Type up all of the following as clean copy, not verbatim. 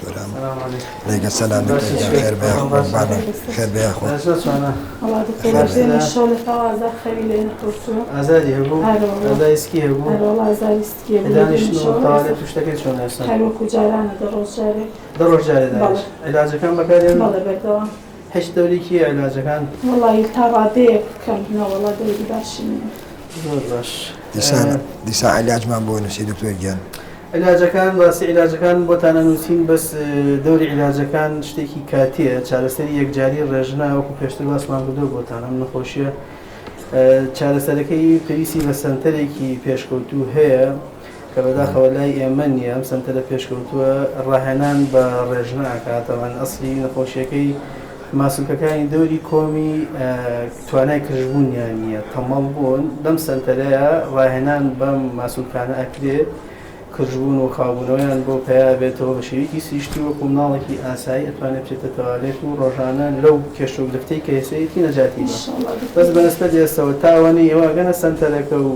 دکتۆرم ڕێگە سەلام خێر بێ قوربانە خێر بێ خۆ والله دكتور زين إن شاء الله فوازا خيلة نخرجوا ئازادی هەبوو ئازایسکی هەبوو والله زارستي دانیشت تاالێت توشتەکەی چۆن هێستا هەروەکو جارانە دەڕۆژارێ دەڕۆژارێ عیلاجەکان بەکارێن بەڵێ بەردەوام هیچ دەورێکی عیلاجەکان والله تا ڕادەیە بکەم والله دەوری باشی نییە زۆر باش دیسان عیلاجمان بۆ نووسی دکتۆر گیان عیلاجەکان باسی عیلاجەکان بۆتانە نووسین بەس دەوری عیلاجەکان شتێکی کاتیە چارەسەری یەکجاری ڕێژنە وەکو پێشتر باسمان کردو بۆتان ئەم نەخۆشیە چارەسەرەکەی پێویستی بە سەنتەرێکی پێشکەوتوو هەیە کە بەداخەوە لای ئێمە نییە ئەم سەنتەرە پێشکەوتووە ڕاهێنان بە ڕێژنە ئاکاتەوەن ئەسلی نەخۆشیەکەی ماسوولکەکانی دەوری کۆمی توانای کردبوونیان نییە تەمەڵ بوون لەم سەنتەرەیە ڕاهێنان بەم ماسوولکانە ئەکرێت کردبوون و خاوبوونەوەیان بۆ پیا بێتەوە بە شێوەیەکی سیشتی وەکو مناڵێکی ئاسایی ئەتوانێت بچێتە تەوالێت و ڕۆژانە لەو کێشە و گرفتەی کە هێسەیەتی نەجاتی بەس بەنسبەت ئێستەوە تاوانی ئێوەگەنە سەنتەرەکە و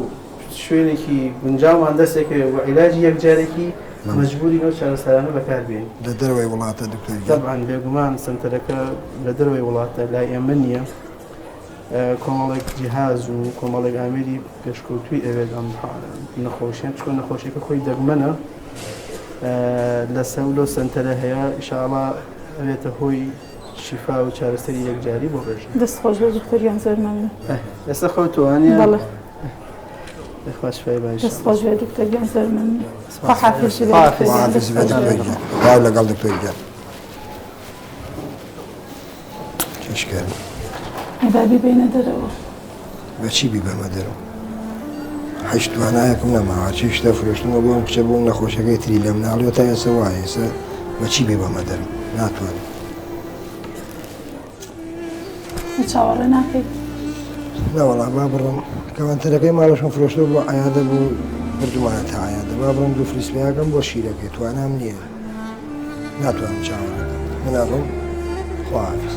شوێنێکی گونجاومان دەستێکە و عیلاجی یەکجارێکی مەجبوری ئەو چارەسەرانە بەکاربێن لە دەروەوەی وڵاتە دکتۆر طبعاً بێگومان سەنتەرەکە لە دەروەوەی وڵاتە لای ئێمە نییە کۆمەڵێک جیهاز و کۆمەڵێک ئامێری پێشکەوتووی ئەوێت ئەم نەخۆشیان چۆن نەخۆشیەکە خۆی دەگمەنە لە سەولۆ سنتەرە هەیە ئینشاءڵڵا ئەوێتە هۆی شیفا و چارەسەری یەکجاری بۆ ڕێژن دەستخۆش بە دکتۆریان زۆر مەمنون ئێستا خەوتوانە بەڵێ دەخواش فای باش دەستخۆش بە دکتۆریان زۆر مەمنون خواحافظ بە دکتۆر گیان واو لەگەڵ دکتۆر گیان چشکەر بابی بینە دەرەوە بەچی بی بەمە دەرەوە هەشت توانایەکم نەماوە چی شتە فرۆشتنەوە بۆم کچە بۆم نەخۆشەکەی تری لەم ناڵێ تا ئێستا وایە ئێستا بەچی بێ بەمە دەرم ناتوانم چاوەڕێ ناکەیت نەوەڵا با بڕم کەوانتەرەکەی ماڵەشم فرۆشتەوە بۆ عیادە بوو بردومانە تا عیادە با بڕم دوو فلیسپیاکەم بۆ شیرەکەی توانام نییە ناتوانم چاوەڕەکەم مناڵم خواحافظ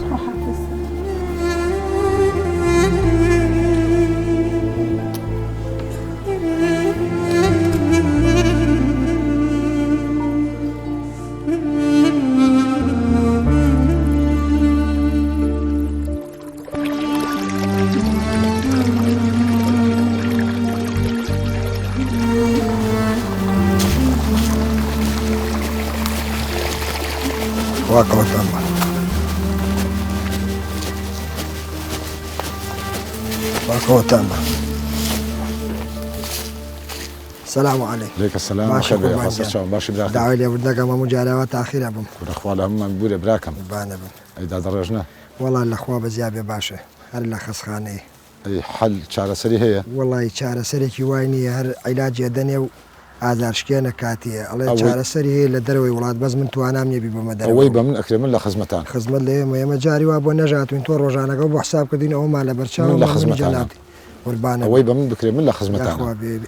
واقعتان بە واقعتان بە سلام علیکم عليك السلام باشي براكم داوای لێبوردنەکەم هەموو جارەوە تاخیرە بم خوا لە هەمومان ببوورێ براکەم بانە بم ئەیدا دەڕێژنە وەڵا لەخوا بەزیابێ باشە هەر لە خەسخانەی ئەی حەل چارەسەری هەیە وەڵی چارەسەرێکی وای نییە هەر عیلاجێ دەنێ و ئازارشکێنە کاتیە ئەڵێ چارەسەری هەیە لە دەرەوەی وڵات بەس من توانام نیێبی بەمە دەرەوەی ئەوەی بە من ئەکرێ من لە خزمەتان خزمەت لە ئێمە جاری وا بۆ نەژاتوین تۆ ڕۆژانەکە بۆ حساب کردین ئەومان لە بەرچاو لە خزمەتان قوربانە ئەوەی بە من بکرێ من لە خزمەتان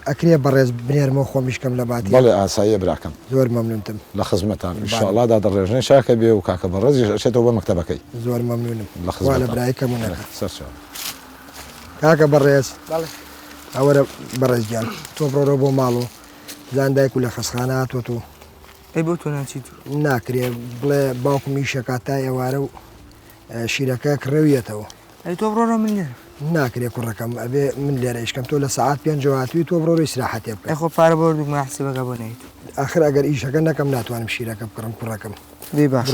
ئەکرێ بەڕێز بنێرمەوە خۆمیشکەم لە باتی بەڵێ ئاساییە براکەم زۆر مەمنونتم لە خزمەتان ئینشاءڵڵا دا دەڕێژنەی شاکە بێ و کاکە بەڕێزیش ئەچێتەوە بە مەکتەبەکەی زۆر مەمنونم لە خزمەت لە برایکەمونەکە سەرچاو کاکە بەڕێز ئەوەرە بەڕێزگیان تۆ بڕۆرە بۆ ماڵەوە زان دایک و لە خەسخانە هاتووە و ئەی بۆ تۆ ناچیت ناکرێ بڵێ باوکم میشەکە تا ئێوارە و شیرەکە کڕەویەتەوە ئەی تۆ بڕۆرە من لێرە ناکرێ کوڕەکەم ئەبێ من لێرە یشکەم تۆ لە سەعات پێنج هاتووی تۆ بڕۆ ئیسراحەتێ بکە خۆ پارە بردوک ماحسبەکە بۆ نەیت ئاخر ئەگەر ئیشەکە نەکەم ناتوانم شیرەکە بکڕم کوڕەکەم دەی باش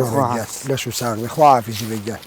لەش و ساغی خواحافیزی بێگیان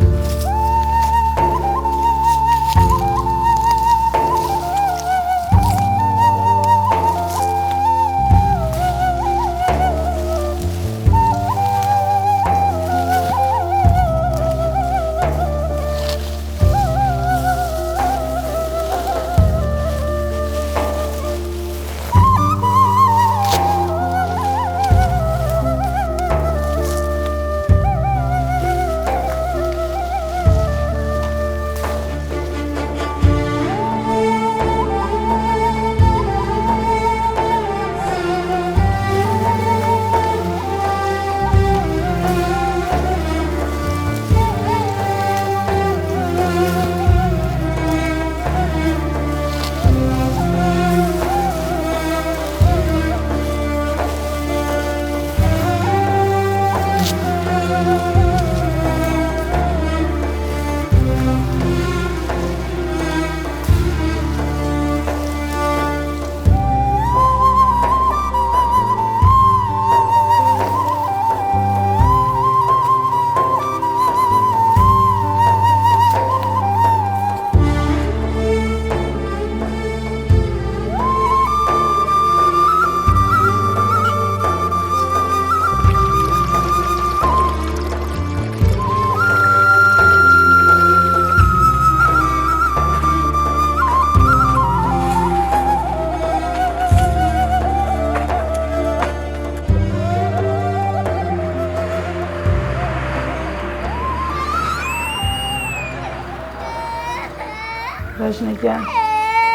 ڕێژنەگیان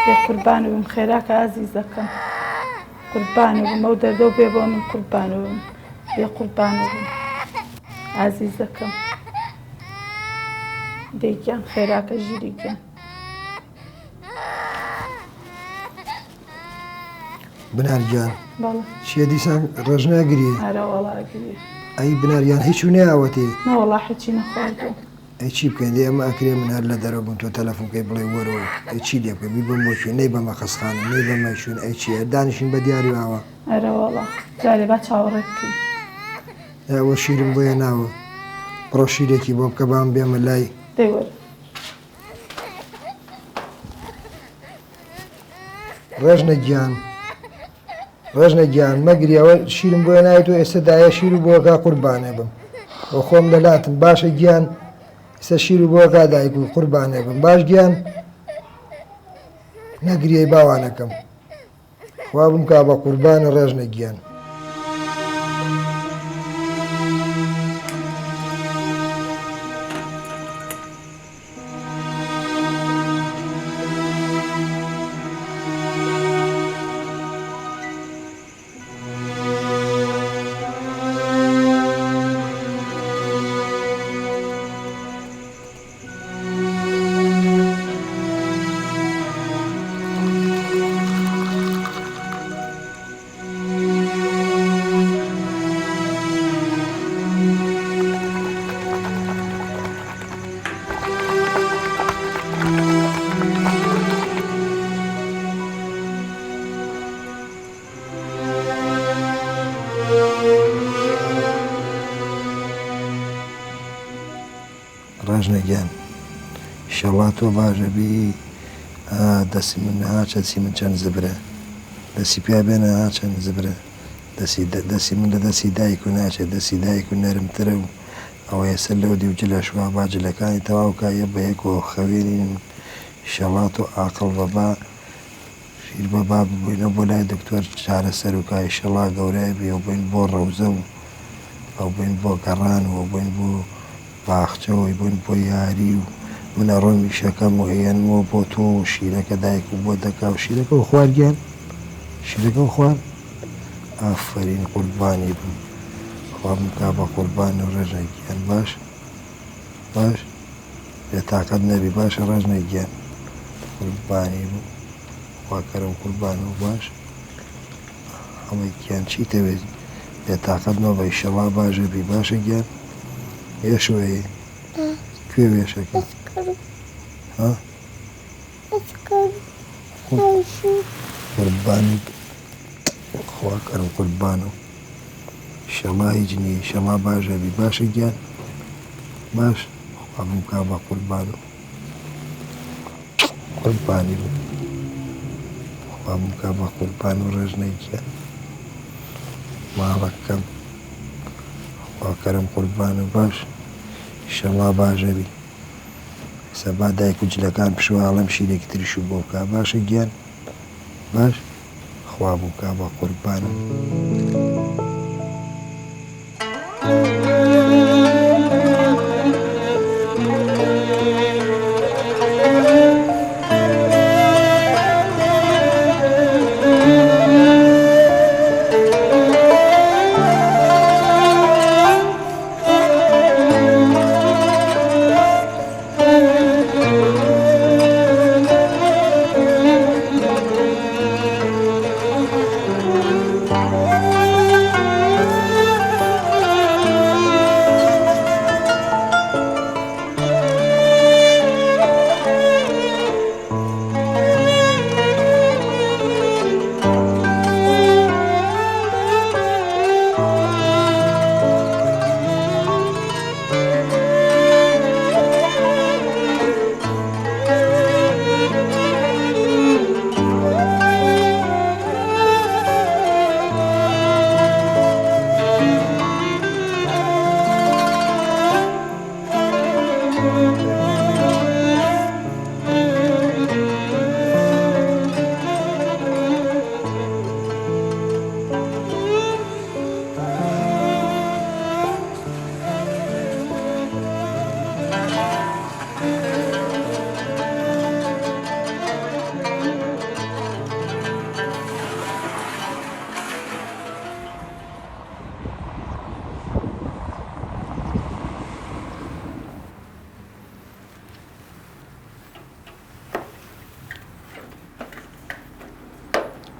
بێ قوربان بم خێراکە ئازیزەکەم قوربان بم ئەو دەردە و بێ بۆ من قوربان بم بێ قوربان بم ئازیزەکەم دەیگیان خێراکە ژیری گیان بنارگیان بەڵێ چیە دیسان ڕێژ ناگری هەرە وەڵاگری ئەی بناریان هیچ و ناوەتێ نەوەڵا هیچی نەخواردوە ئەی چی بکەین دێ ئەمە ئەکرێ من هەر لە دەرەوە بووم تۆ تەلەفۆنکەی بڵێ وەرەوە ئەی چی لێ بکەم بی بم بۆشی نەی بە مەخەسخانم نەی بە مەشون ئەی چیە دانیشین بە دیاری واوە هەرە وەڵا جارێ با چاوەڕێ بکەین ئەوە شیرم بۆیە ناوە بڕۆ شیرێکی بۆ بکە بام بێمە لای دەیوەرە ڕێژنە گیان مەگریەوە شیرم بۆیە ناوێت و ئێستا دایە شیر و بۆگا قوربانێ بم بۆ خۆم لەلاتم باشە گیان ئێستا شیر و بۆگا دایک و قوربانێ بم باش گیان نەگریەی باوانەکەم خوا بم کا بە قوربانە ڕێژنە گیان ڕێژنە گیان ئینشەڵا تۆ باشەبی دەستی من چەسی من چەند زبرە دەستی پیا بێنە چەند زبرە دەستی من لە دەستی دایک و ناچێت دەستی دایک و نەرمترە و ئەوە ێسەر لەو دیوجل لە شووا باجلەکانی تەواوکە یە بە یەکەوە خەوێنین ئینشەڵا تۆ ئاقڵ بەبا شیر بەبا ببووینە بۆ لای دکتۆر چارەسەر وکە ئینشەڵا گەورای بێ و بووین بۆ ڕەوزە و ئەو بووین بۆ گەڕان و بووین بۆ باخچەوەی بووین بۆ یاری و منە ڕۆمی شەکەم و هێنمەوە بۆ تۆ و شیرەکە دایک و بۆ دەکا و شیرەکە و خواردگیان شیرەکە و خوارد ئافرین قوربانی بم خوا بمکا بە قوربان و ڕێژەگیان باش بێتاقەت نەبی باشە ڕێژنەگیان قوربانی بم خواکەرم قوربان و باش ئەمە گیان چیتەوێت بێتاقەت نەبە ئینشەڵا باشەبی باشە گیان وێشوەیە کوێ وێشەکە قوربانی خواکەرم قوربان و ئینشەڵا هیچ نییە ئینشەڵا باشەبی باشە گیان باش خوا بمکا بە قوربان و قوربانی بم خوا بمکا بە قوربان و ڕێژنەگیان ماڵەکەم خواکەرم قوربان و باش ئینشەڵا باشەبی سەبا دایک و جلەکان پشوواڵەم شیرێکی تریش و بۆ بکە باشە گیان باش خوا بمکا بە قوربانم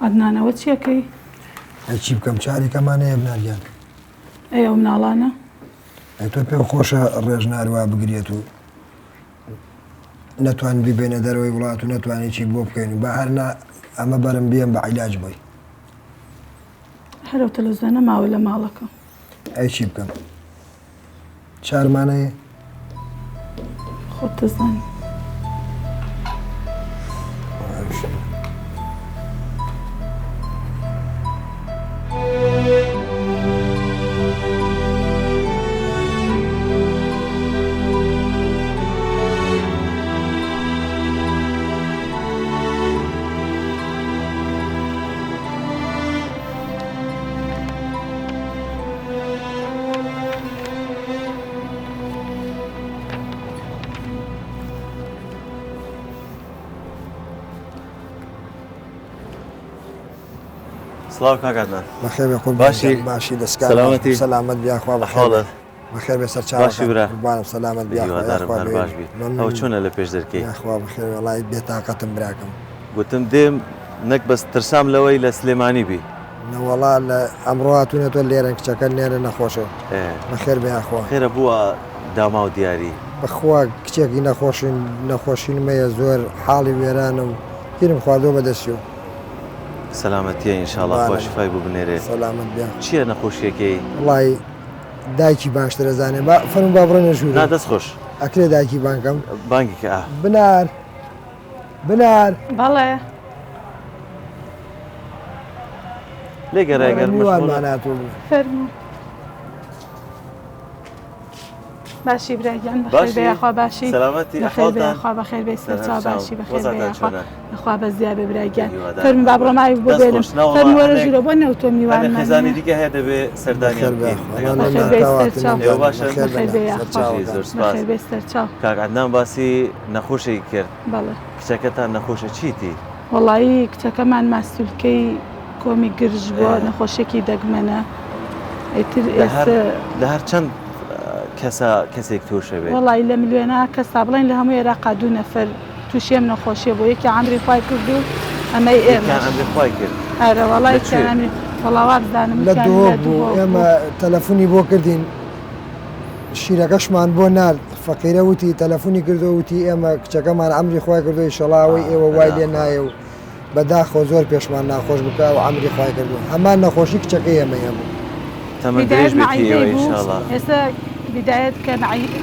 عدنانەوە چیەکەی؟ چی بکەم چارێکەمانەیە بناریان ئەو مناڵانە تۆ پێ خۆشە ڕێژناروە بگرێت و نەتوان ببێنە دەرەوەی وڵات و نەتوانێت چی بۆ بکەین و بە هەرنا ئەمە بەرم بێن بە عیلاج بۆی هەرو تەلەڤیزیۆنە ماوە لە ماڵەکە ئەی چی بکەم چارمانەیە خۆت دەزانی سڵاو کاکاتمان بەخێر بێ خۆت باشی؟ باشی دەستکار سەلامەتی؟ سەلامەت بیاخوا حاڵت بەخێر بێ سەر باشی برا؟ چاوانم سەلامەت هیوادارم هەر باش بیت ئەو چۆنە لە پێش دەرکەی یاخوا بەخێر وڵای بێتاقەتم براکەم گوتم دێم نەک بەس ترسام لەوەی لە سلێمانی بی نەوەڵا لە ئەمڕۆ هاتوونێتۆ لێرەن کچەکە نێرە نەخۆشە بەخێر بێ یاخوا خێرە بووە داما و دیاری بەخوا کچێکی نەخۆشینمەیە زۆر حاڵی وێرانە و گیرم خواردۆ بەدەستیەوە سەلامەتیە ئینشاڵڵا خۆشیفای بوو بنێرێ سەلامەت بیا چییە نەخۆشیەکەی وڵی دایکی باشترە زانێ فەرم با بڕێنە ژوور نادەست خۆش ئەکرێ دایکی بانکەم بانگێکە بنار بنار بەڵێ لێگەڕێگەر میوانماناتوە فەرموو باشی براگیان بەخێر باشی؟ بێ یاخوا باشی سەلامەتی بەخێر بێ ئەحواڵتان؟ یاخوا بەخێر بێ سەرچاو سەرچاو. باشی بەخێر وەزعتان بێ یاخوا چۆنە؟ یاخوا بە زیاد بێ براگیان هیوادارم. فەرموو با بڕۆماوی بۆ دەست بێنم خۆش، نەوەڵا فەرموو وەرە هەنێک- ژوورە بۆ نەوتۆ هەنێ میوانمانە خێزانی دیکە هەیە دەبێ سەردانیان بێ بکەین بەخێر بێ سەرچاو ئێوە باشن؟ بەخێر بێ یاخوا زۆر سپاس. بەخێر بێ سەرچاو کاک عەدنان باسی نەخۆشێکی کرد بەڵێ کچەکەتان نەخۆشە چیتی؟ وەڵایی کچەکەمان ماستولکەی کۆمی گرژ بۆ نەخۆشێکی دەگمەنە ئیتر ئێستا لە هەر چەند کەسێک تووشە بێت وەڵی لە ملیێنە کەسا بڵێن لە هەموو عێراقا 2 نەفەر تووشێم نەخۆشیە بۆ یەکی عەمری خوای کرد و ئەمەی ئێمە ئەمریخوای کرد ئەرە وەڵی لەکوێ؟ ئەمری وەڵاوا بزانم لە دۆ بوو ئێمە تەلەفۆنی بۆ کردین شیرەکەشمان بۆ نال فەقیرە وتی تەلەفۆنی کردو وتی ئێمە کچەکەمان ئەمری خوای کردوی شەڵاوی ئێوە وای لێ نایە و بەداخۆ زۆر پێشمان ناخۆش بکە و ئەمری خوای کردو هەمان نەخۆشی کچەکەی ئێمە هەبوو تەمەن درێژ بێتی ئێوە ئینشاڵڵا ئێستا بدايت کە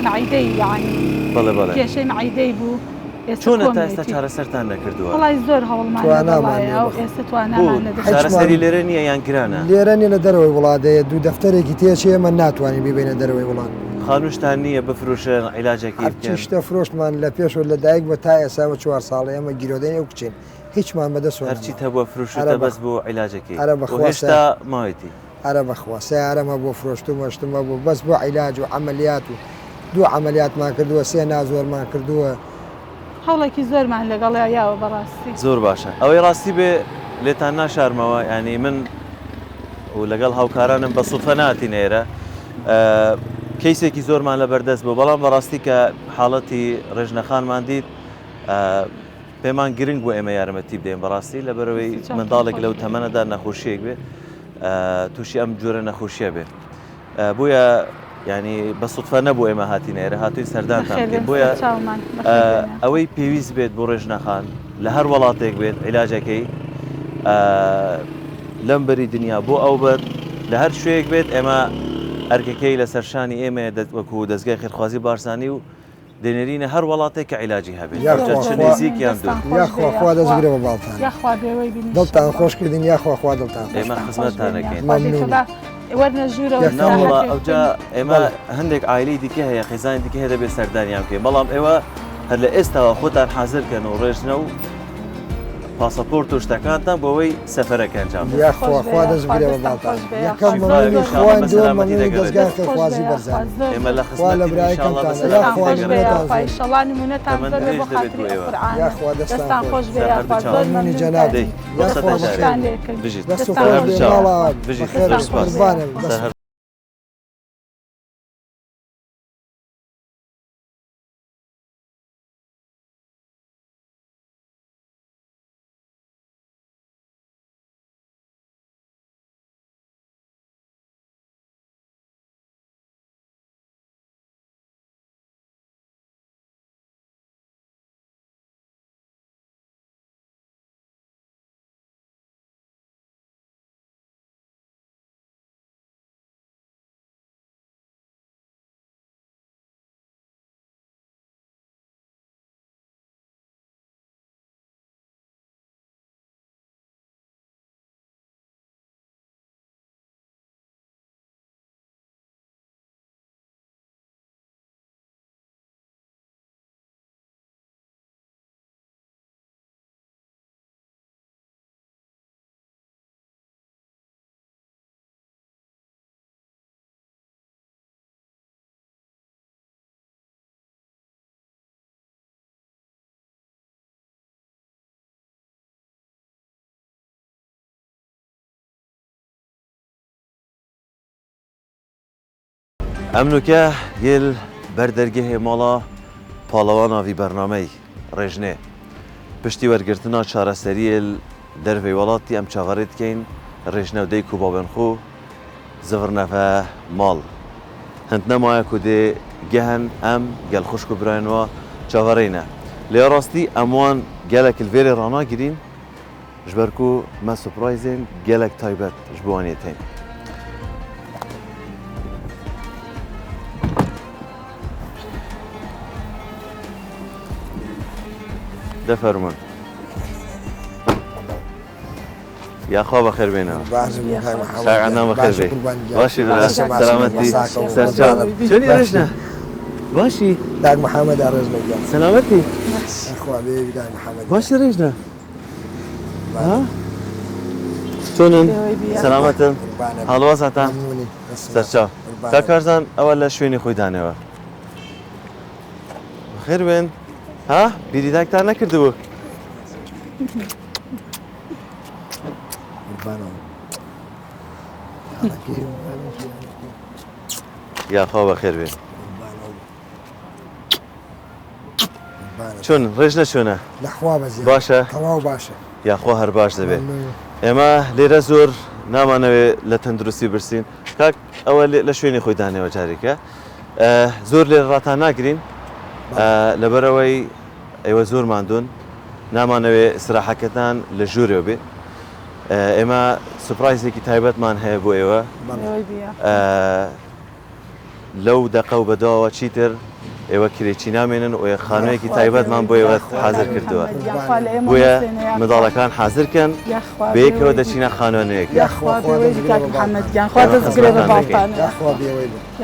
معیدەی یعنی بەڵێ بەڵێ کێشەی معیدەی بوو چۆنە تا ئێستا چارەسەرتان نەکردووە وڵی زۆر هەوڵمان توانامانیە ئەو ئێستا توانامان لە چارەسەری لێرە نییە یان گرانە لێرەنی لە دەرەوەی وڵاتەیە دوو دەفتەرێکی تێچێ ئێمە ناتوانین ببینە دەرەوەی وڵات خانوشتان نییە بفرۆشن عیلاجێکی هەرچی بکەن شتە فرۆشتمان لە پێشەوە لە دایک بە تا ئێساوە 4 ساڵی ئەمە گیرۆدەی ئەو کچین هیچمان بەدەست هەرچی هەبووە فروشتە بەس بۆ عیلاجەکەی ئەرە بەخوا هێشتا ماوەتی ئەرە بەخوا سیارەمە بۆ فرۆشتمەشتمە بوو بەس بۆ عیلاج و عملیات و دوو عملیاتمان کردووە سێ نازۆرمان کردووە هەوڵێکی زۆرمان لەگەڵ یاوە بەڕاستی زۆر باشە ئەوەی ڕاستی بێ لێتان ناشارمەوە ینی من و لەگەڵ هاوکارانم بە سوفە ناتی نێرە کەیسێکی زۆرمان لە بەردەست بوو بەڵام بەڕاستی کە حاڵەتی ڕێژنەخانمان دیت پێمان گرنگ بۆ ئێمە یارمەتی بدەین بەڕاستی لە بەرەوەی منداڵێک لەو تەمەنەدا نەخۆشیەک بێ تووشی ئەم جۆرە نەخۆشیە بێ بۆیە ینی بە سوفە نەبوو ئێمە هاتی نێرە هاتووی سەردانتان بکەین بۆیە ئەوەی پێویست بێت بۆ ڕێژنەخان لە هەر وڵاتێک بێت عیلاجەکەی لەم بەری دنیا بۆ ئەو بەر لە هەر شوەیەک بێت ئێمە ئەرکەکەی لە سەرشانی ئێمە وەکو دەستگای خێرخوازی بارسانی و دێنێرینە هەر وڵاتێک کە عیلاجی هەبێت نزیک یان دوور یاخوا دەستگرێ بە باڵتان دڵتان خۆش کردین یاخوا دڵتان ئێمە خزمەتتانەکەین وەرنە ژوورە ئەوجا ئێمە هەندێک ئایلەی دیکە هەیە خێزانی دیکە هەیە دەبێت سەردانیان بکەین بەڵام ئێوە هەر لە ئێستاوە خۆتان حازرکەن و ڕێژنە و پاسەپۆرت و شتەکانتان بۆەوەی سەفەرەکە ئەنجام یاخوا دەستگرێ بە باڵتان یەکەم مەمنونی خوان دووەم مەمنونی دەستگای خێرخوازی بەرزان ئێمە لە خوا لە برایەکەمتان یاخوا نمونەتان شەڵانی مونەتان بێ بۆ خاتری قورئان یاخوا دەستان خۆش بێ یاخوا زۆر مەمنونی جەنابی یاخوا دەستان لێکن بژیت دەستان بێ ماڵا بەخێر قوربانم ئەمنوکە یل بەردەرگەهێ ماڵە پاڵەواناوی بەرنامەی ڕێژنێ پشتی وەرگرتنا چارەسەریل دەرvey وڵاتی ئەم چاوەڕێ بکەین ڕێژنە و دەیک و باوێنخۆ زڤڕنەفە ماڵ هەند نەمایە کو دێ گەهن ئەم گەل خوشک و برایانوە چاوەڕێنە لێ ڕاستی ئەموان گەلێک لێرێ ڕناگرین ji ber ku me surprisên gelek taybet ji bo wanê tên. De ferman. Ya xwe bexêr bêne. Şairana bexêr bê. Başî selametî serçav. Çenî reşne? Başî. داك محمد أرزمك Selametî. أخوة بيبي داك محمد Başî reşne? Ha? Çonun? Selametin. Halwasatan. ممنوني Serçav. Kakarzan ew li şwênê xwe danêwe. Bixêr bên. Ha? Bîrîdek te nekirdibû? قربانهم Ya xwe bexêr bên. Çon rêjne çon e? لحوا بزيادة Baş e? تواو باشا Ya xwe her baş dibe. ئێمە لێرە زۆر نامانەوێت لە تەندروستی برسین کاک ئەوە لە شوێنی خۆی دانەوە جارێکە زۆر لێ ڕاتان ناگرین لەبەرەوەی ئێوە زۆر ماندوون نامانەوێت سراحەکەتان لە ژوورێ بێ ئێمە سوپرایزێکی تایبەتمان هەیە بۆ ئێوە لەو دەقە و بەداوە چیتر ئێوە کرێکی نامێنن و خانوویەکی تایبەتمان بۆ ئێوە حاضر کردووە بۆیە منداڵەکان حاضرکەن بەیەکەوە دەچینە خانوانەیەکی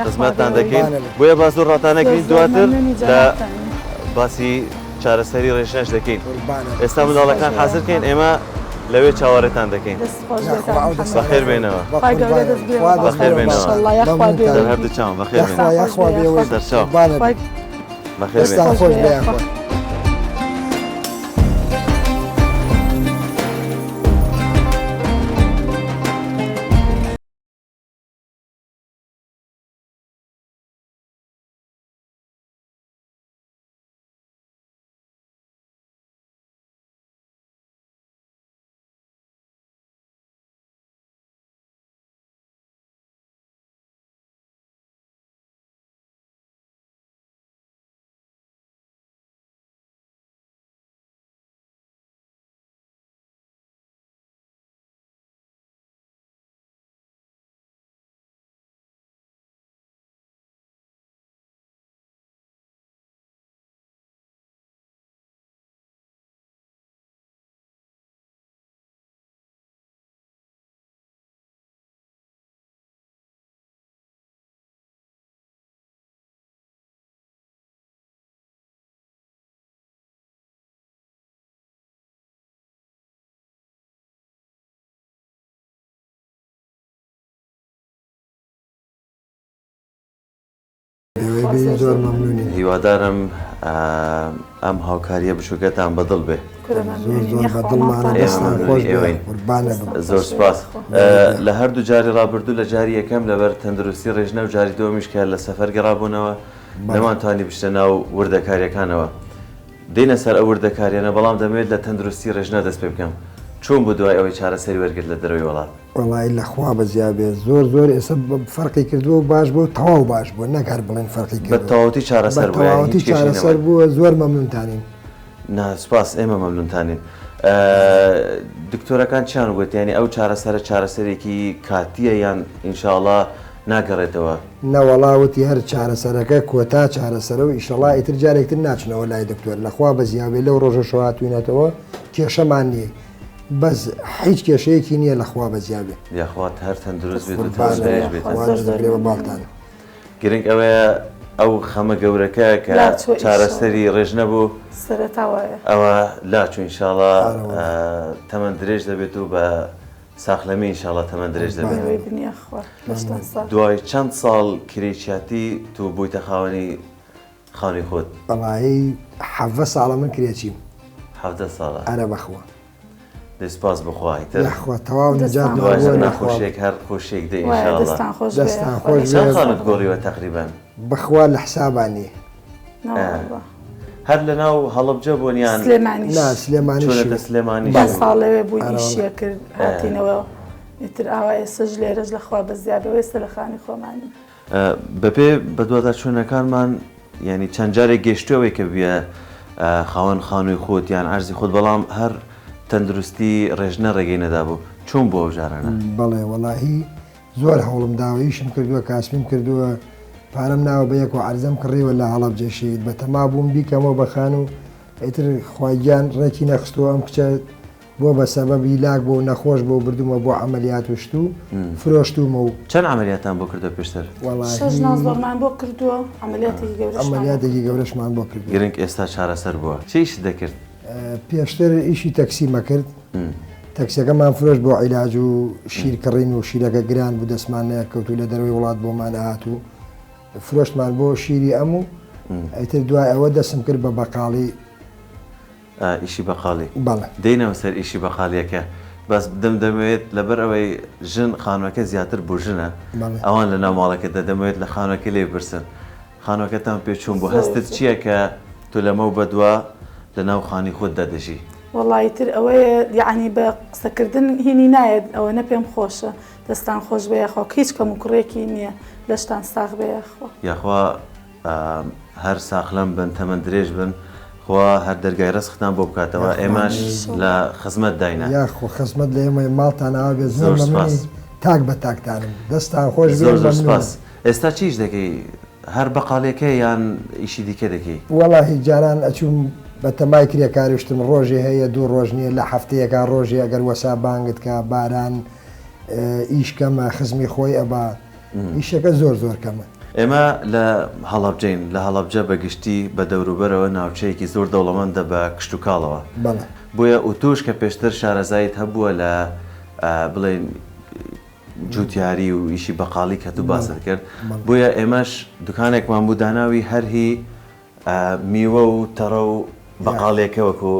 خزمەتتان دەکەین بۆیە با زۆر ڕاتانەکەین دواتر لە باسی چارەسەری ڕێژنەش دەکەین ئێستا منداڵەکان حاضرکەین ئێمە لەوێ چاوەڕێتان دەکەین بەخێر بێنەوە بەخێر بێنەوە هەردوو چاوم بەخێر بێنەوە سەرچاو بەخێر بێنەوە زۆر مەمنونی هیوادارم ئەم هاوکاریە بچووکەتان بەدڵ بێ زۆر بەدڵمانە دەستان خۆش قوربانە بم زۆر سپاس لە هەردوو جاری ڕابردوو لە جاری یەکەم لەبەر تەندروستی ڕێژنە و جاری دووەمیشکە لە سەفەر گەڕابوونەوە نەمانتوانی بشتە ناو وردەکاریەکانەوە دێنە سەر ئەو وردەکاریانە بەڵام دەمێت لە تەندروستی ڕێژنە دەست پێ بکەم چۆن بۆ دوای ئەوەی چارەسەری وەرگرت لە دەرەوەی وڵات وڵی لەخوا بەزیابێ زۆر ئێستا فەرقی کردووە باش بوو تەواو باش بوو نەکار بڵێن فەرقی کرد بە تەواوەتی چارەسەر بوو تەواوەتی چارەسەر بووە زۆر مەمنونتانین سپاس ئێمە مەمنونتانین دکتۆرەکان چیان گوت یانی ئەو چارەسەرە چارەسەرێکی کاتیە یان ئینشاءڵڵا ناگەڕێتەوە نەوەڵاوەتی هەر چارەسەرەکە کۆتا چارەسەرە و ئیشەڵا ئیتر جارێکتر ناچنەوە لای دکتۆر لەخوا بەزیابێ لەو ڕۆژە شەواتوینەتەوە کێشەمان نییە بەس هیچ کێشەیەکی نییە لەخوا بەزیابێ یاخوات هەر تەندروست بێت و تەندروست بێت باڵتان گرنگ ئەوەیە ئەو خەمە گەورەکە کە چارەسەری ڕێژنە بوو ئەوە لاچوو ئینشاءڵڵا تەمەند درێژ دەبێت و بە ساخلەمی ئینشاءڵڵا تەمەند درێژ دەبێت دوای چەند ساڵ کرێچیاتی تو بوویتە خاوەنی خۆت بەڵایی حەڤە ساڵە من کرێچیم 17 ساڵە ئەرە بەخوا دەسپاس بخوایتر یاخوا تەواو نجات دەستان دوای خۆش هەر بێ. نەخۆشیێک هەر خۆشیێک دە وایە ئینشاءالله دەستان خۆش دەستان بێ. خۆش بێ. چەند خانت گۆڕیوە تقریبا بەخوا لە حسابانی نەوەڵڵا. هەر لە ناو هەڵەبجە بۆنیان سلێمانیش نا سلێمانی چۆنەتە سلێمانی پێ ساڵەوێ بووی ئەوە. ئیشیە کرد هاتینەوە ئیتر ئاوا ئێسەش لێرەش لەخوا بەزیابەوە ئێستا لە خانی خۆمانی. بەپێ بەدووادا چوونەکانمان ینی چەند جارێک گەشتەوەی کە بێ خاوەن خانووی خۆت یان ئارزی خۆت بەڵام هەر تەندروستی ڕێژنە ڕێگەی نەدابوو چۆن بۆ ئەو جارانە بەڵێ وەڵاهی زۆر هەوڵم داواییشم کردووە کاسبیم کردووە پارەم ناوە بە یەک و عەرزەم کڕیوە لە هەڵەبجێشید بە تەما بووم بیکەمەوە بەخان و ئیتر خوایگیان ڕێکی نەخستووە ئەم کچە بۆ بە سەبەبی لاک بۆ نەخۆش بۆ بردومە بۆ عەمەلیات وشت و فرۆشتومە و چەند عملیاتان بۆ کردە پێشتر شەش نازۆرمان بۆ کردووە ئەمەلیاتێکی گەورەشمان. ئەمەلیاتێکی گەورەشمان بۆ کردو. گرنگ ئێستا چارەسەر بووە چیش دەکرد پێشتر ئیشی تەکسیمە کرد تەکسیەکەمان فرۆش بۆ عیلاج و شیرکڕین و شیرەکە گران بوو دەستمان نەکەوت و لە دەروی وڵات بۆمان هات و فرۆشتمان بۆ شیری ئەم و ئەیتر دوای ئەوە دەسم کرد بە بەقاڵی ئیشی بەقاڵی بەڵێ دەینەوە سەر ئیشی بەقاڵیەکە بەس دەمەوێت لەبەر ئەوەی ژن خانوەکە زیاتر بژنە بەڵێ. ئەوان لە ناوماڵەکە دەمەوێت لە خانوەکە لێ برسن خانوەکەتان پێچوون بۆ هەستت چییە کە تۆ لەمە و بەدووە لە ناو خانی خۆت دەدەژی وەڵی تر ئەوەیە یعنی بە قسەکردن هینی نایەت ئەوە نە پێم خۆشە دەستان خۆش بەیەخوا هیچ کەم و کوڕێکی نییە لەشتان ساغ بەیەخوا یاخوا هەر ساخلەم بن تەمەند درێژ بن خوا هەر دەرگای ڕستختان بۆ بکاتەوە ئێمەش لە خزمەت داینا یاخۆ خزمەت لە ئێمە ماڵتان ئاوا بێ زۆر زۆر سپاس. تاک بە تاکتانم دەستان خۆش زۆر زۆر بێ سپاس ئێستا چیش دەکەی هەر بەقاڵێکە یان ئیشی دیکە دەکەی وەڵاهی جاران ئەچوم بە تەمای کرێکاریشتم ڕۆژێ هەیە دوو ڕۆژ نییە لە هەفتەیەکە ڕۆژێ ئەگەر وەسا بانگت کە باران ئیش کەمە خزمی خۆی ئەبا ئیشەکە زۆر زۆر کەمە. ئێمە لە هەڵەبجین لە هەڵەبجە بەگشتی بە دەوروبەرەوە ناوچەیەکی زۆر دەوڵەمەندە بە کشت و کاڵەوە بەڵێ بۆیە ئوتوش کە پێشتر شارەزایت هەبووە لە بڵێن جوتیاری و ئیشی بەقاڵی کە تو باست کرد بۆیە ئێمەش دوکانێکمان بوو داناوی هەرهی میوە و تەڕە و بەقاڵێکەوەکو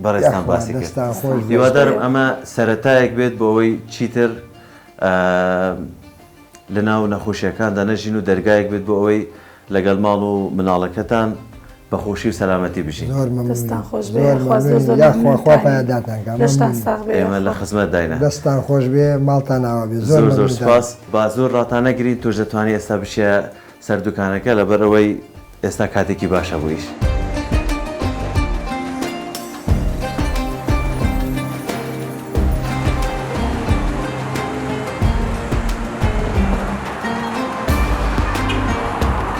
بەڕێستان باسی کرد دەستان خۆش بێ. هیوادارم ئەمە سەرەتایەک بێت بۆ ئەوەی چیتر لە ناو نەخۆشیەکاندا نەژین و دەرگایەک بێت بۆ ئەوەی لەگەڵ ماڵ و مناڵەکەتان بەخۆشی و سەلامەتی بژین زۆر دەستان خۆش بێ زۆر خوا زۆر زۆر یاخوا پایداتان لەشتان ساغ بێ ئێمە لە خزمەت داینا دەستان خۆش بێ ماڵتان ئاوا بێ زۆر زۆر مەمنون. سپاس با زۆر ڕاتانەگرین تۆش دەتوانانی ئێستا بشە سەر دوکانەکە لەبەر ئەوەی ئێستا کاتێکی باشە بوویش.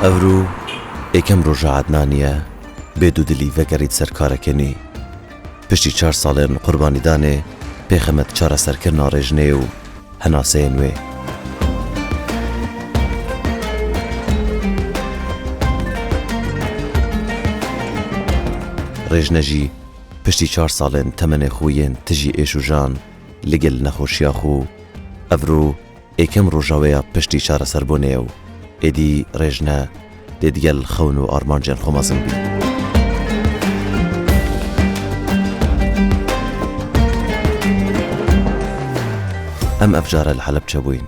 ئەورو یەکەم ڕۆژە عەدنانیە بێدوودلی vەگەڕیت سەرکارەکەنی پشتی 4 ساڵێن قوربانیدانێ پێخەمەت چارەسەرکردنا ڕێژنێ و هەناسەیە نوێ ڕێژنەژی پشتی 4 ساڵێن تەمەنێ خویێن تژی ئێش و ژان لەگەل نەخۆشیاخ و ئەڤرو یەکەم ڕۆژاوەیە پشتی چارەسەربوونێ و ئێدی ڕێژنە دێدگەل خەون و ئارمانجیان خۆمەزم بی. ئەم ئەفجارە لە حەلەبجە بووین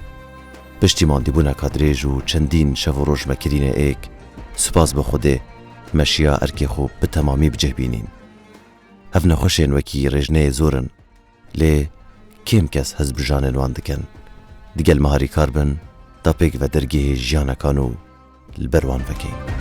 پشتی ماندیبوونە کادرێژ و چەندین شەو و ڕۆژمەکردینە ئێک سوپاس بە خودێ مەشیە ئەرکێ خۆ بە تەمامی بجێبینین هەف نەخۆشێن وەکی ڕێژنەیە زۆرن لێ کێم کەس هەز بژانن وان دکەن دیگەل مەهاری کار بن تا پێک بە دەرگێ ژیانەکان و بەروان بکەین.